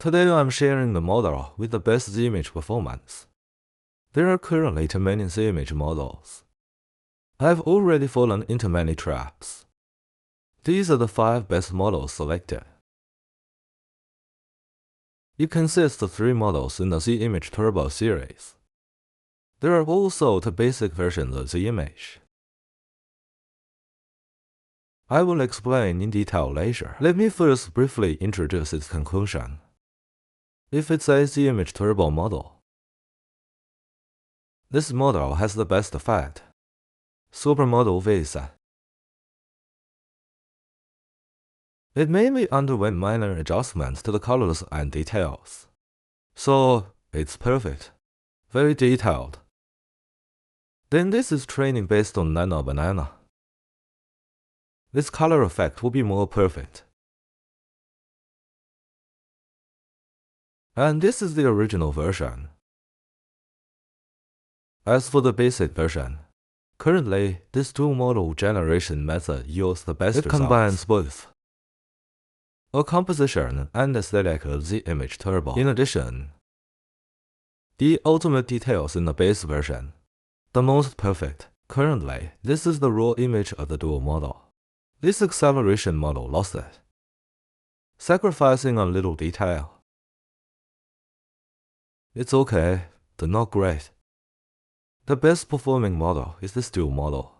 Today I'm sharing the model with the best Z-image performance. There are currently too many Z-image models. I've already fallen into many traps. These are the 5 best models selected. It consists of 3 models in the Z-image Turbo series. There are also 2 basic versions of Z-image. I will explain in detail later. Let me first briefly introduce its conclusion. If it's a Z-image Turbo model, this model has the best effect. Supermodel visa. It mainly underwent minor adjustments to the colors and details. So, it's perfect. Very detailed. Then this is training based on Nano Banana. This color effect will be more perfect. And this is the original version. As for the basic version, currently, this dual model generation method yields the best results. It combines both a composition and aesthetic of Z-image Turbo. In addition, the ultimate details in the base version, the most perfect. Currently, this is the raw image of the dual model. This acceleration model lost it, sacrificing a little detail. It's okay, but not great. The best performing model is this dual model,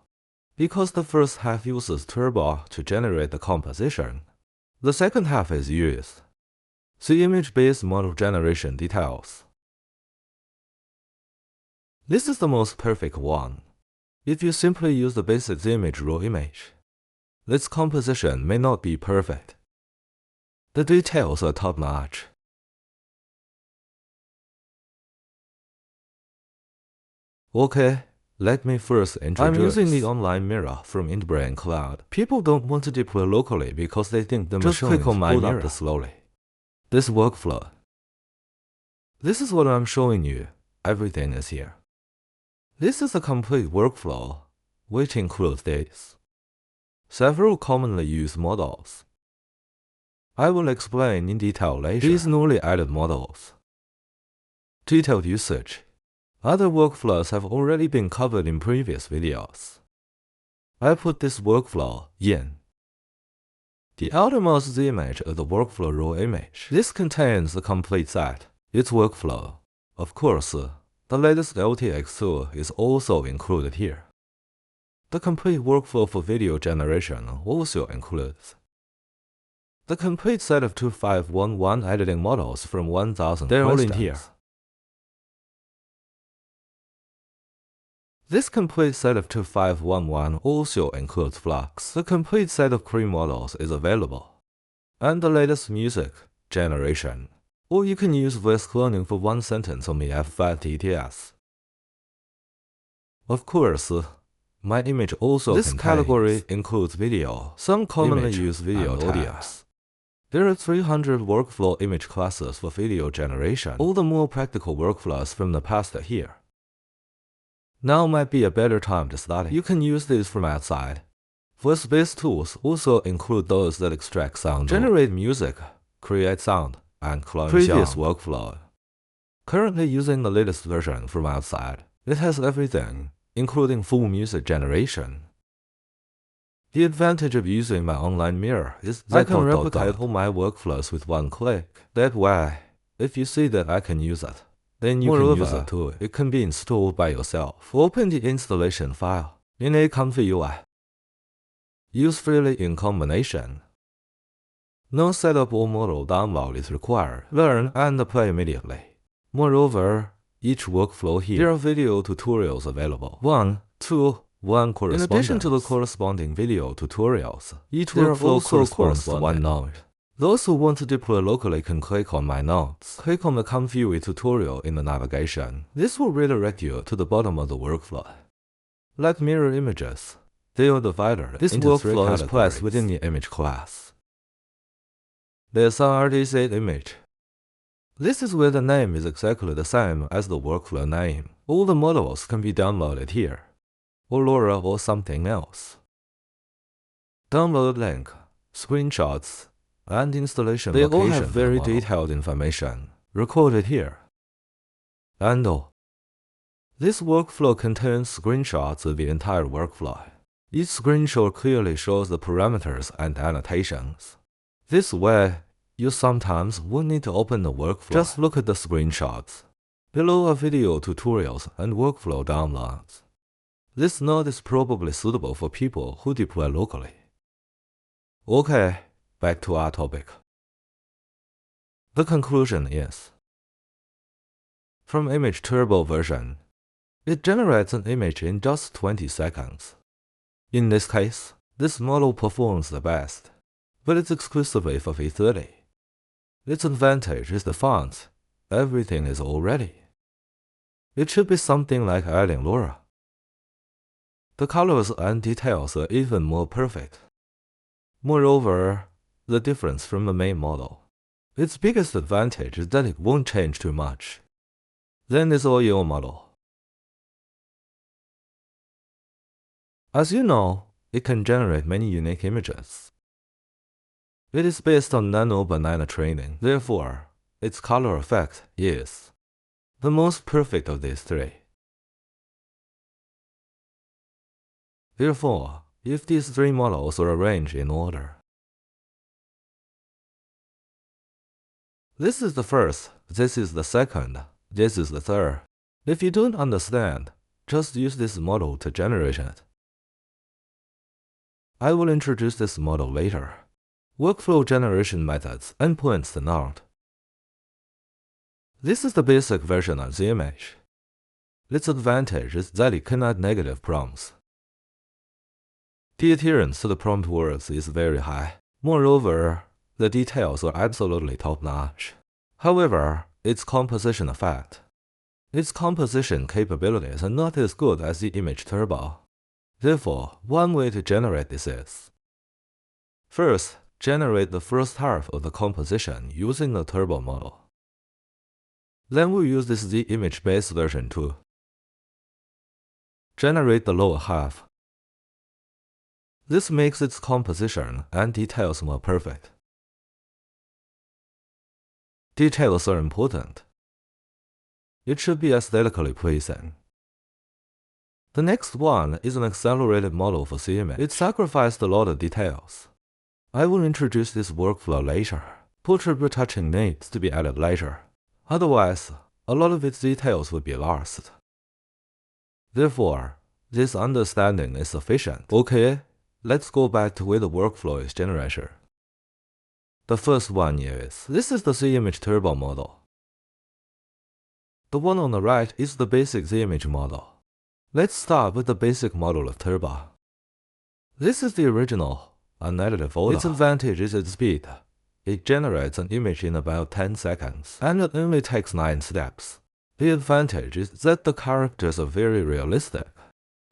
because the first half uses Turbo to generate the composition. The second half is used Z-image-based model generation details. This is the most perfect one. If you simply use the basic Z-image raw image, this composition may not be perfect. The details are top-notch. Okay, let me first introduce. I'm using the online mirror from InBrain Cloud. People don't want to deploy locally because they think the machine is pulled up slowly. This workflow. This is what I'm showing you. Everything is here. This is a complete workflow, which includes this. Several commonly used models. I will explain in detail later. These newly added models. Detailed usage. Other workflows have already been covered in previous videos. I put this workflow in the outermost Z-image of the workflow raw image. This contains the complete set, its workflow. Of course, the latest LTX tool is also included here. The complete workflow for video generation also includes the complete set of 2511 editing models from 1000. They're all in here. This complete set of 2511 also includes Flux. The complete set of Cree models is available, and the latest music generation. Or you can use voice cloning for one sentence on the F5 TTS. Of course, my image also contains. This category includes video. Some commonly used video audios. There are 300 workflow image classes for video generation. All the more practical workflows from the past are here. Now might be a better time to study. You can use these from outside. Voice-based tools also include those that extract sound, generate music, create sound, and clone previous workflow. Currently using the latest version from outside, it has everything, including full music generation. The advantage of using my online mirror is that I can replicate all my workflows with one click. That way, if you see that I can use it, then you can use it too. It can be installed by yourself. Open the installation file in a ComfyUI. Use freely in combination. No setup or model download is required. Learn and play immediately. Moreover, each workflow here, there are video tutorials available. 1, 2, 1 correspondence. In addition to the corresponding video tutorials, each workflow corresponds to one node. Those who want to deploy locally can click on My Nodes. Click on the ComfyUI tutorial in the navigation. This will redirect you to the bottom of the workflow. Like mirror images, they are divided. This workflow is placed within the image class. There's an RED-Zimage. This is where the name is exactly the same as the workflow name. All the models can be downloaded here, or LoRa or something else. Download link, screenshots, and installation location. They all have very detailed information recorded here. And this workflow contains screenshots of the entire workflow. Each screenshot clearly shows the parameters and annotations. This way, you sometimes won't need to open the workflow. Just look at the screenshots. Below are video tutorials and workflow downloads. This node is probably suitable for people who deploy locally. Okay, back to our topic. The conclusion is, from Image Turbo version, it generates an image in just 20 seconds. In this case, this model performs the best, but it's exclusively for V30. Its advantage is the font. Everything is all ready. It should be something like Yangfeng Lora. The colors and details are even more perfect. Moreover, the difference from the main model. Its biggest advantage is that it won't change too much. Then it's all your model. As you know, it can generate many unique images. It is based on nano-banana training, therefore, its color effect is the most perfect of these three. Therefore, if these three models are arranged in order, this is the first, this is the second, this is the third. If you don't understand, just use this model to generate it. I will introduce this model later. Workflow generation methods and points to note. This is the basic version of Z-image. Its advantage is that it can add negative prompts. The adherence to the prompt words is very high. Moreover, the details are absolutely top-notch. However, its composition effect. Its composition capabilities are not as good as the Image Turbo. Therefore, one way to generate this is, first, generate the first half of the composition using the Turbo model. Then we'll use this Z-image base version to generate the lower half. This makes its composition and details more perfect. Details are important. It should be aesthetically pleasing. The next one is an accelerated model for Z-image. It sacrificed a lot of details. I will introduce this workflow later. Portrait retouching needs to be added later. Otherwise, a lot of its details would be lost. Therefore, this understanding is sufficient. Okay, let's go back to where the workflow is generated. The first one is, this is the Z-image Turbo model. The one on the right is the basic Z-image model. Let's start with the basic model of Turbo. This is the original, unedited photo. Its advantage is its speed. It generates an image in about 10 seconds, and it only takes 9 steps. The advantage is that the characters are very realistic.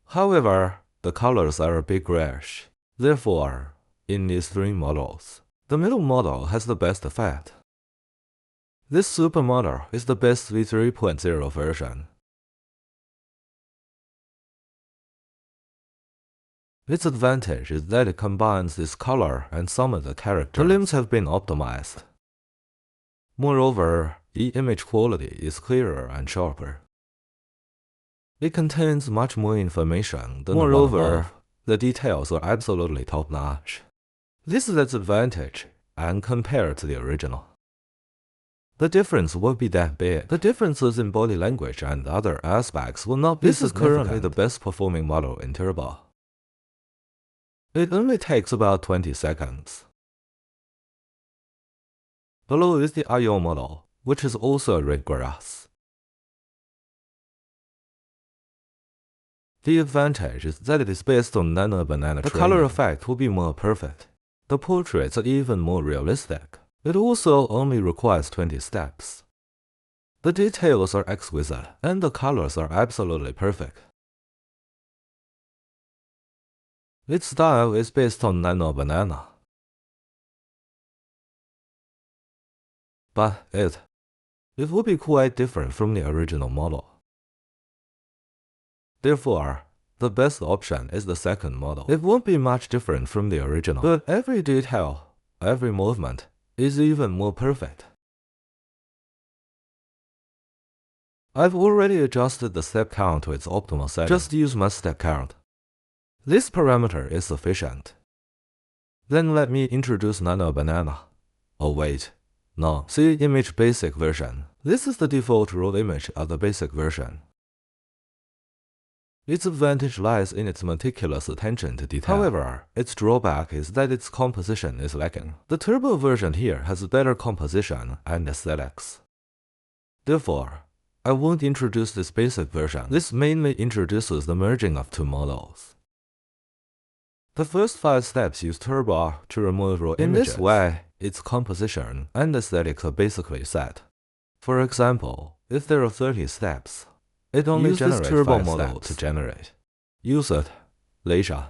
However, the colors are a bit grayish. Therefore, in these three models, the middle model has the best effect. This supermodel is the best v3.0 version. Its advantage is that it combines this color and some of the characters. The limbs have been optimized. Moreover, the image quality is clearer and sharper. It contains much more information than the one above. The details are absolutely top-notch. This is its advantage, and compared to the original. The difference won't be that big. The differences in body language and other aspects will not be significant. This is currently the best performing model in Turbo. It only takes about 20 seconds. Below is the AIO model, which is also a red grass. The advantage is that it is based on nano-banana training. The color effect will be more perfect. The portraits are even more realistic. It also only requires 20 steps. The details are exquisite, and the colors are absolutely perfect. Its style is based on nano-banana. But it would be quite different from the original model. Therefore, the best option is the second model. It won't be much different from the original, but every detail every movement is even more perfect. I've already adjusted the step count to its optimal setting. Just use my step count. This parameter is sufficient. Then let me introduce Nano Banana. Oh wait, no, Z-image basic version. This is the default raw image of the basic version. Its advantage lies in its meticulous attention to detail. However, its drawback is that its composition is lacking. The turbo version here has better composition and aesthetics. Therefore, I won't introduce this basic version. This mainly introduces the merging of two models. The first 5 steps use turbo to remove raw images. In this way, its composition and aesthetics are basically set. For example, if there are 30 steps, it only generates 5 model to generate. Use it later.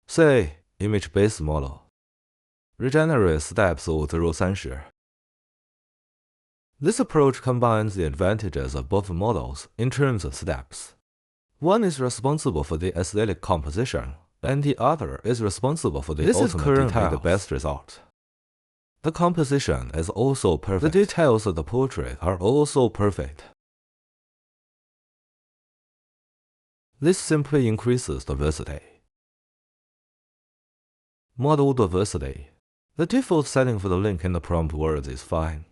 Say, image-based model. Regenerate steps 5 through 30. This approach combines the advantages of both models in terms of steps. One is responsible for the aesthetic composition, and the other is responsible for the ultimate details. This is currently the best result. The composition is also perfect. The details of the portrait are also perfect. This simply increases diversity. Model diversity. The default setting for the link in the prompt words is fine.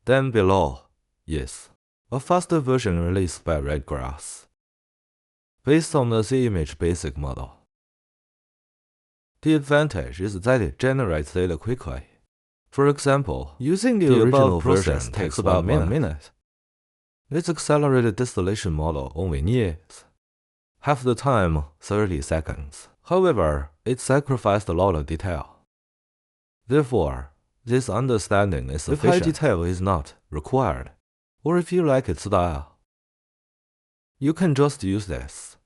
Then below, yes, a faster version released by Redgrass, based on the Z-image basic model. The advantage is that it generates data quickly. For example, using the original version takes about 1 minute. Its accelerated distillation model only needs half the time, 30 seconds. However, it sacrificed a lot of detail. Therefore, this understanding is sufficient. If high detail is not required, or if you like its style, you can just use this.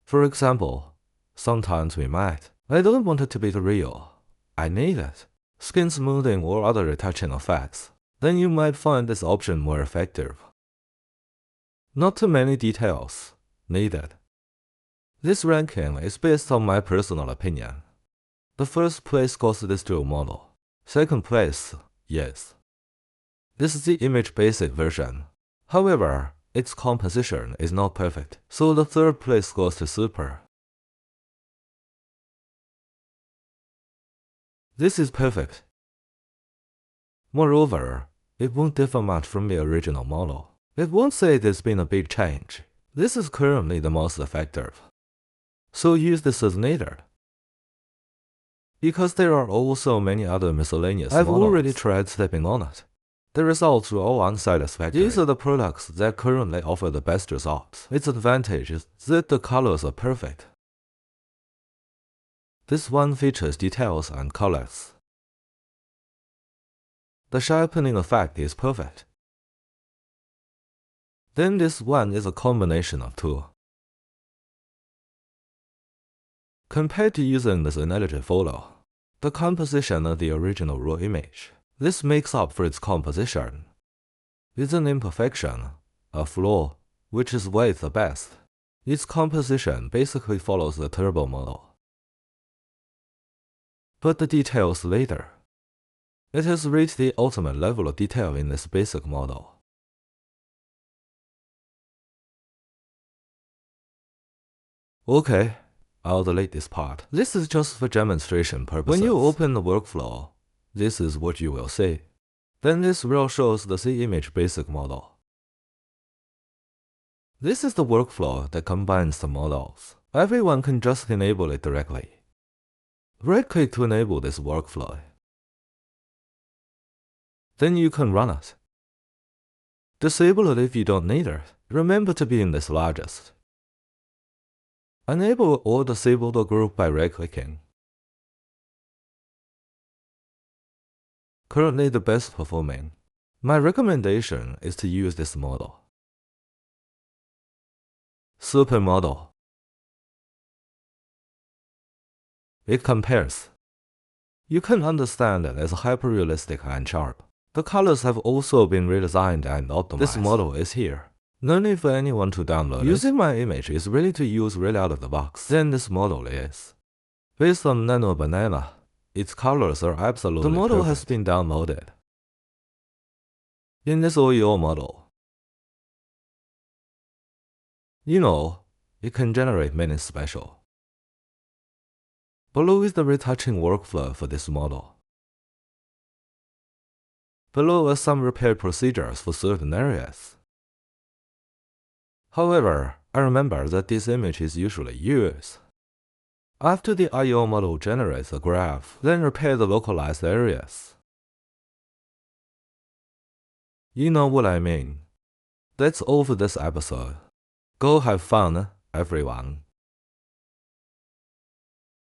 For example, sometimes we might, I don't want it to be real, I need it, skin smoothing or other retouching effects, then you might find this option more effective. Not too many details needed. This ranking is based on my personal opinion. The first place goes to this dual model. Second place, yes. This is the image basic version. However, its composition is not perfect, so the third place goes to super. This is perfect. Moreover, it won't differ much from the original model. It won't say there's been a big change. This is currently the most effective. So use this as needed. Because there are also many other miscellaneous models. I've already tried stepping on it. The results were all unsatisfactory. These are the products that currently offer the best results. Its advantage is that the colors are perfect. This one features details and colors. The sharpening effect is perfect. Then this one is a combination of two. Compared to using the synergy photo, the composition of the original raw image, this makes up for its composition. It's an imperfection, a flaw, which is why it's the best. Its composition basically follows the turbo model. But the details later. It has reached the ultimate level of detail in this basic model. Okay. I'll delete this part. This is just for demonstration purposes. When you open the workflow, this is what you will see. Then this row shows the Z-image basic model. This is the workflow that combines the models. Everyone can just enable it directly. Right-click to enable this workflow. Then you can run it. Disable it if you don't need it. Remember to be in this largest. Enable or disable the group by right-clicking. Currently the best performing. My recommendation is to use this model. Super model. It compares. You can understand it as hyper-realistic and sharp. The colors have also been redesigned and optimized. This model is here. No need for anyone to download it. Using my image is ready to use right out of the box. Then this model is based on Nano Banana. its colors are absolutely The model perfect. has been downloaded. In this OEO model, it can generate many special. Below is the retouching workflow for this model. Below are some repair procedures for certain areas. However, I remember that this image is usually used. After the I/O model generates a graph, then repair the localized areas. You know what I mean. That's all for this episode. Go have fun, everyone.